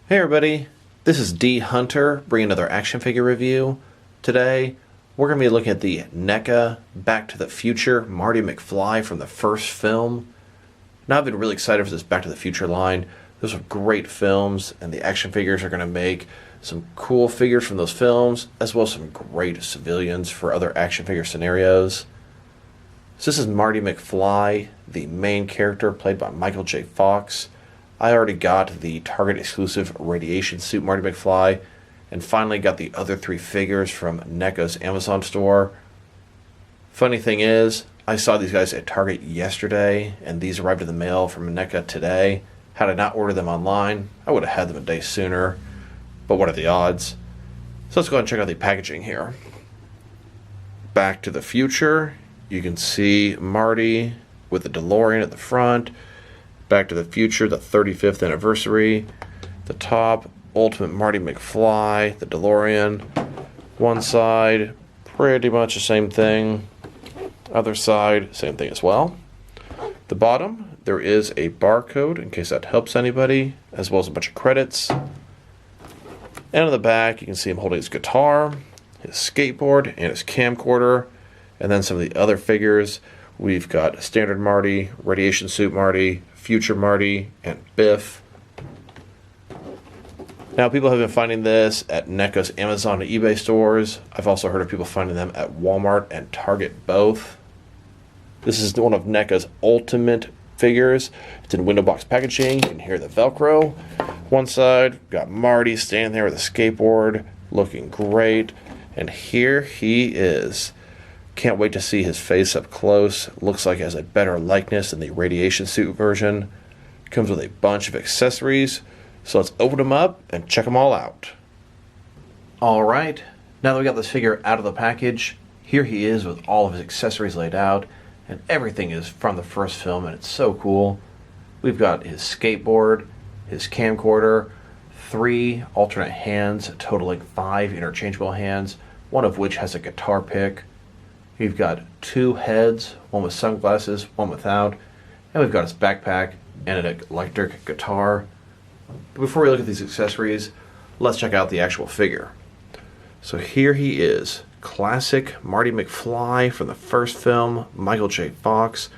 Hey everybody, this is D Hunter bringing another action figure review. Today, we're going to be looking at the Neca Back to the Future Marty McFly from the first film. Now I've been really excited for this Back to the Future line. Those are great films, and the action figures are going to make some cool figures from those films, as well as some great civilians for other action figure scenarios. So this is Marty McFly, the main character played by Michael J. Fox. I already got the Target exclusive radiation suit Marty McFly, and finally got the other three figures from Neca's Amazon store. Funny thing is, I saw these guys at Target yesterday, and these arrived in the mail from Neca today. Had I not ordered them online, I would have had them a day sooner, but what are the odds? So let's go ahead and check out the packaging here. Back to the Future, you can see Marty with the DeLorean at the front. Back to the Future, the 35th anniversary. The top, Ultimate Marty McFly, the DeLorean. One side, pretty much the same thing. Other side, same thing as well. The bottom, there is a barcode, in case that helps anybody, as well as a bunch of credits. And on the back, you can see him holding his guitar, his skateboard, and his camcorder. And then some of the other figures. We've got Standard Marty, Radiation Suit Marty, Future Marty, and Biff. Now, people have been finding this at Neca's Amazon and eBay stores. I've also heard of people finding them at Walmart and Target both. This is one of Neca's ultimate figures. It's in window box packaging. You can hear the Velcro. One side, we've got Marty standing there with a skateboard, looking great. And here he is. Can't wait to see his face up close. Looks like it has a better likeness than the radiation suit version. Comes with a bunch of accessories. So let's open them up and check them all out. Alright, now that we got this figure out of the package, here he is with all of his accessories laid out. And everything is from the first film, and it's so cool. We've got his skateboard, his camcorder, 3 alternate hands totaling 5 interchangeable hands, one of which has a guitar pick. We've got 2 heads, one with sunglasses, one without, and we've got his backpack and an electric guitar. But before we look at these accessories, let's check out the actual figure. So here he is, classic Marty McFly from the first film, Michael J. Fox.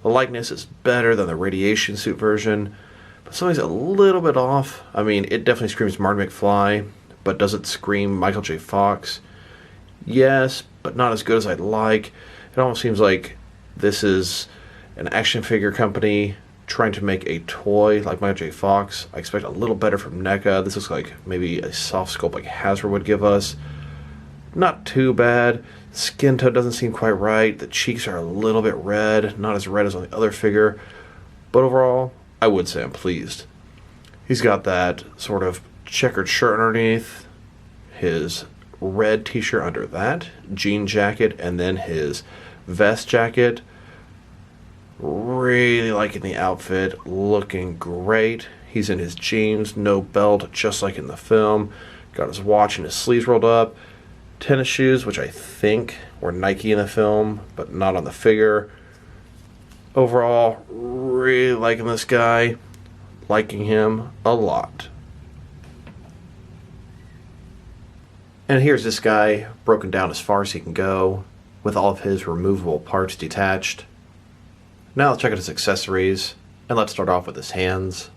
The likeness is better than the radiation suit version, but something's a little bit off. I mean, it definitely screams Marty McFly, but does it scream Michael J. Fox? Yes, but not as good as I'd like. It almost seems like this is an action figure company trying to make a toy like Michael J. Fox. I expect a little better from Neca. This looks like maybe a soft sculpt like Hasbro would give us. Not too bad. Skin tone doesn't seem quite right. The cheeks are a little bit red, not as red as on the other figure. But overall, I would say I'm pleased. He's got that sort of checkered shirt underneath, his red t-shirt under that, jean jacket, and then his vest jacket. Really liking the outfit, looking great. He's in his jeans, no belt, just like in the film. Got his watch and his sleeves rolled up. Tennis shoes, which I think were Nike in the film, but not on the figure. Overall, really liking this guy. Liking him a lot. And here's this guy, broken down as far as he can go, with all of his removable parts detached. Now let's check out his accessories, and let's start off with his hands.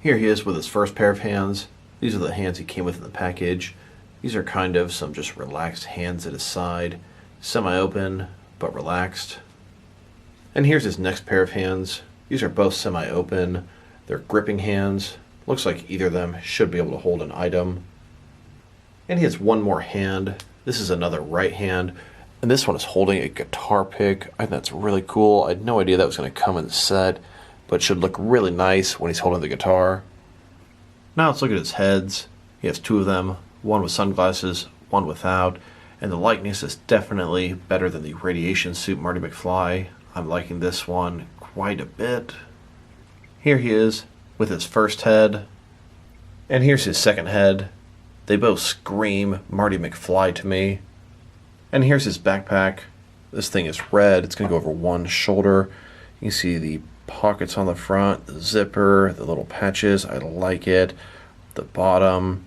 Here he is with his first pair of hands. These are the hands he came with in the package. These are kind of some just relaxed hands at his side, semi-open, but relaxed. And here's his next pair of hands. These are both semi-open. They're gripping hands. Looks like either of them should be able to hold an item. And he has one more hand. This is another right hand. And this one is holding a guitar pick. I think that's really cool. I had no idea that was going to come in the set, but it should look really nice when he's holding the guitar. Now let's look at his heads. He has 2 of them, one with sunglasses, one without. And the likeness is definitely better than the radiation suit Marty McFly. I'm liking this one quite a bit. Here he is with his first head. And here's his second head. They both scream Marty McFly to me. And here's his backpack. This thing is red. It's going to go over one shoulder. You can see the pockets on the front, the zipper, the little patches. I like it. the bottom.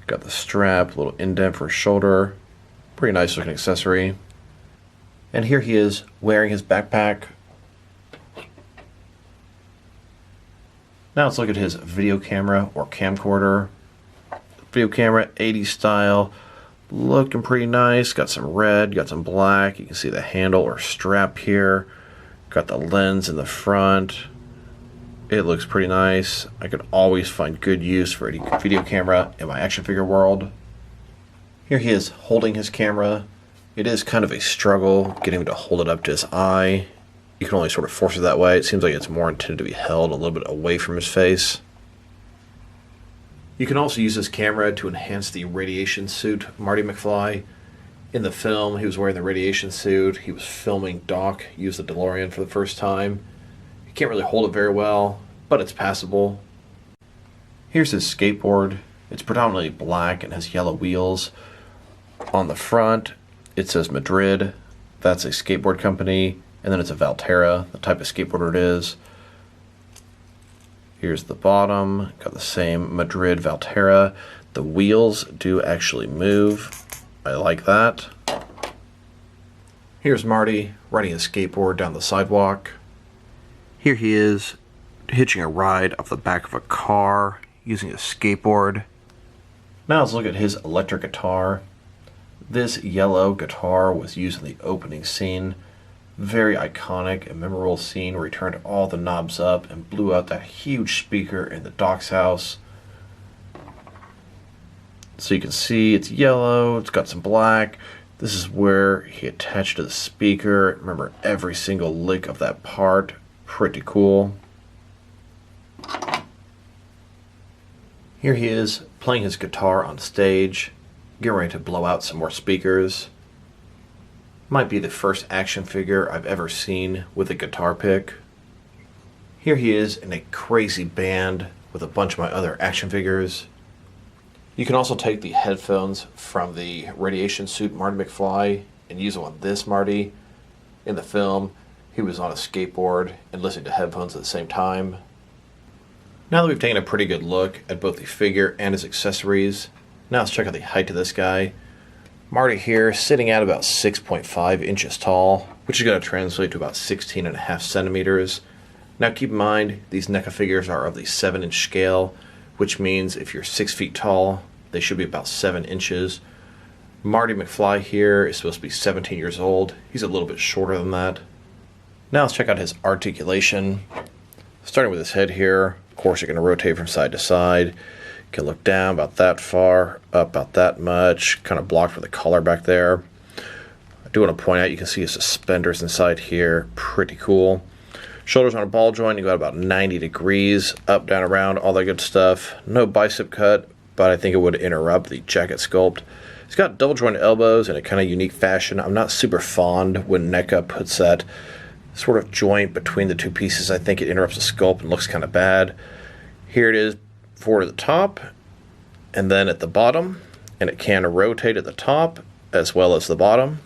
Got the strap, a little indent for his shoulder. Pretty nice looking accessory. And here he is wearing his backpack. Now let's look at his video camera or camcorder. Video camera, 80s style. Looking pretty nice. Got some red, got some black. You can see the handle or strap here. Got the lens in the front. It looks pretty nice. I could always find good use for any video camera in my action figure world. Here he is holding his camera. It is kind of a struggle getting him to hold it up to his eye. You can only sort of force it that way. It seems like it's more intended to be held a little bit away from his face. You can also use this camera to enhance the radiation suit Marty McFly. In the film, he was wearing the radiation suit. He was filming Doc use the DeLorean for the first time. You can't really hold it very well, but it's passable. Here's his skateboard. It's predominantly black and has yellow wheels. On the front, it says Madrid. That's a skateboard company. And then it's a Valterra, the type of skateboarder it is. Here's the bottom. Got the same Madrid Valterra. The wheels do actually move. I like that. Here's Marty riding his skateboard down the sidewalk. Here he is hitching a ride off the back of a car using a skateboard. Now let's look at his electric guitar. This yellow guitar was used in the opening scene. Very iconic and memorable scene where he turned all the knobs up and blew out that huge speaker in the Doc's house. So you can see it's yellow, it's got some black. This is where he attached to the speaker. Remember every single lick of that part. Pretty cool. Here he is playing his guitar on stage, getting ready to blow out some more speakers. Might be the first action figure I've ever seen with a guitar pick. Here he is in a crazy band with a bunch of my other action figures. You can also take the headphones from the radiation suit Marty McFly and use them on this Marty. In the film, he was on a skateboard and listening to headphones at the same time. Now that we've taken a pretty good look at both the figure and his accessories, now let's check out the height of this guy. Marty here sitting at about 6.5 inches tall, which is going to translate to about 16.5 centimeters. Now keep in mind, these Neca figures are of the 7-inch scale, which means if you're 6 feet tall, they should be about 7 inches. Marty McFly here is supposed to be 17 years old. He's a little bit shorter than that. Now let's check out his articulation. Starting with his head here, of course you're going to rotate from side to side. You can look down about that far, up about that much, kind of blocked with the collar back there. I do want to point out you can see his suspenders inside here, pretty cool. Shoulders on a ball joint, you got about 90 degrees, up, down, around, all that good stuff. No bicep cut, but I think it would interrupt the jacket sculpt. He's got double jointed elbows in a kind of unique fashion. I'm not super fond when Neca puts that sort of joint between the two pieces. I think it interrupts the sculpt and looks kind of bad. Here it is forward at the top, and then at the bottom, and it can rotate at the top as well as the bottom.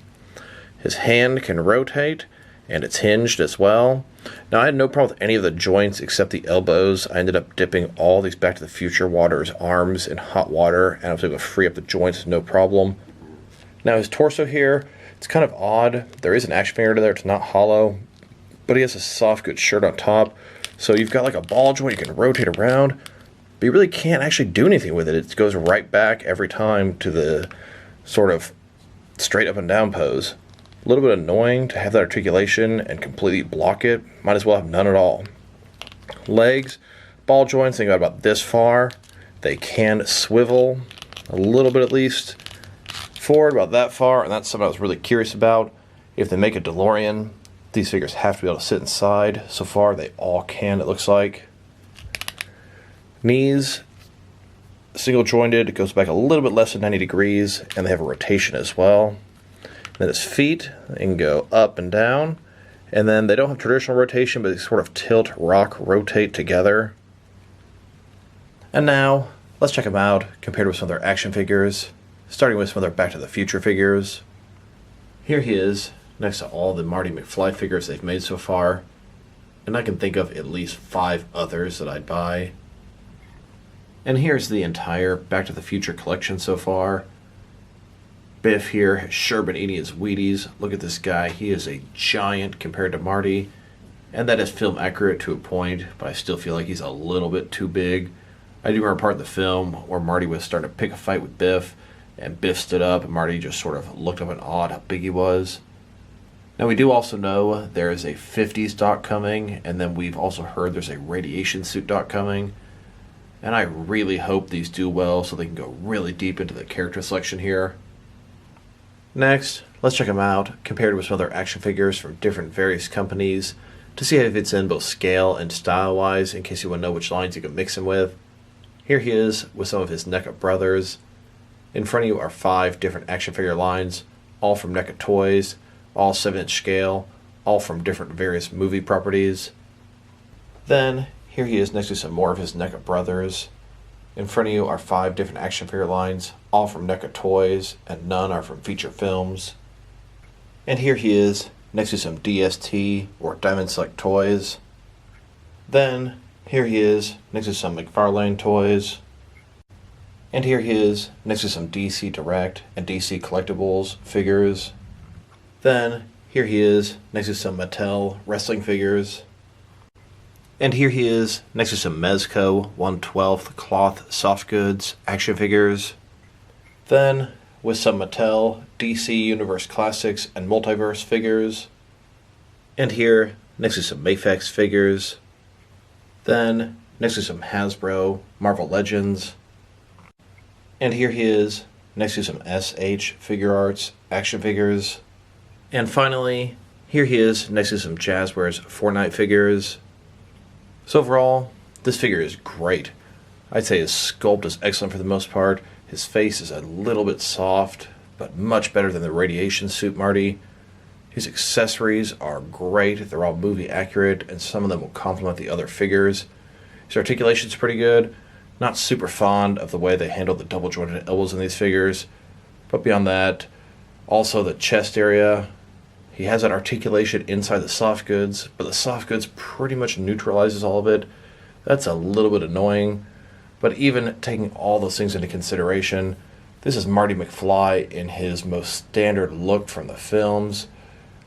His hand can rotate, and it's hinged as well. Now I had no problem with any of the joints except the elbows. I ended up dipping all these Back to the Future Water's arms in hot water, and I was able to free up the joints, no problem. Now his torso here, it's kind of odd. There is an action figure there, it's not hollow, but he has a soft good shirt on top. So you've got like a ball joint, you can rotate around, but you really can't actually do anything with it. It goes right back every time to the sort of straight up and down pose. A little bit annoying to have that articulation and completely block it. Might as well have none at all. Legs, ball joints, they got about this far. They can swivel a little bit at least forward about that far, and that's something I was really curious about. If they make a DeLorean, these figures have to be able to sit inside. So far, they all can, it looks like. Knees, single jointed, it goes back a little bit less than 90 degrees, and they have a rotation as well. Then his feet, they can go up and down, and then they don't have traditional rotation, but they sort of tilt, rock, rotate together. And now, let's check them out compared with some of their action figures, starting with some of their Back to the Future figures. Here he is, next to all the Marty McFly figures they've made so far, and I can think of at least 5 others that I'd buy. And here's the entire Back to the Future collection so far. Biff here has sure been eating his Wheaties. Look at this guy. He is a giant compared to Marty. And that is film accurate to a point, but I still feel like he's a little bit too big. I do remember part of the film where Marty was starting to pick a fight with Biff, and Biff stood up, and Marty just sort of looked up in awe at how big he was. Now, we do also know there is a 50s doc coming, and then we've also heard there's a radiation suit doc coming. And I really hope these do well so they can go really deep into the character selection here. Next, let's check them out, compared with some other action figures from different various companies, to see how he fits in both scale and style-wise, in case you want to know which lines you can mix him with. Here he is with some of his Neca brothers. In front of you are 5 different action figure lines, all from Neca Toys, all 7-inch scale, all from different various movie properties. Then, here he is next to some more of his Neca brothers. In front of you are 5 different action figure lines, all from Neca Toys, and none are from feature films. And here he is next to some DST, or Diamond Select toys. Then, here he is next to some McFarlane toys. And here he is next to some DC Direct and DC Collectibles figures. Then, here he is next to some Mattel wrestling figures. And here he is next to some Mezco 1/12 cloth soft goods action figures. Then, with some Mattel DC Universe Classics and Multiverse figures. And here, next to some Mafex figures. Then, next to some Hasbro Marvel Legends. And here he is next to some SH Figure Arts action figures. And finally, here he is next to some Jazzwares Fortnite figures. So overall, this figure is great. I'd say his sculpt is excellent for the most part. His face is a little bit soft, but much better than the radiation suit Marty. His accessories are great. They're all movie accurate, and some of them will complement the other figures. His articulation is pretty good. Not super fond of the way they handle the double jointed elbows in these figures. But beyond that, also the chest area. He has that articulation inside the soft goods, but the soft goods pretty much neutralizes all of it. That's a little bit annoying. But even taking all those things into consideration, this is Marty McFly in his most standard look from the films.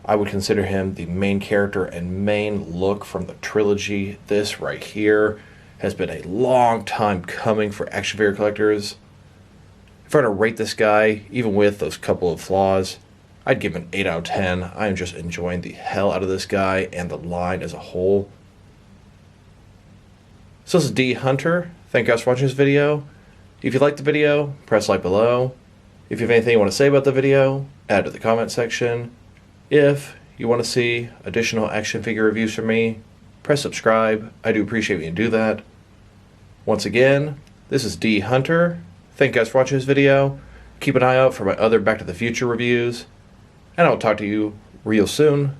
I would consider him the main character and main look from the trilogy. This right here has been a long time coming for action figure collectors. If I were to rate this guy, even with those couple of flaws, I'd give him an 8 out of 10. I am just enjoying the hell out of this guy and the line as a whole. So this is D Hunter. Thank you guys for watching this video. If you liked the video, press like below. If you have anything you want to say about the video, add it to the comment section. If you want to see additional action figure reviews from me, press subscribe. I do appreciate when you do that. Once again, this is D Hunter. Thank you guys for watching this video. Keep an eye out for my other Back to the Future reviews. And I'll talk to you real soon.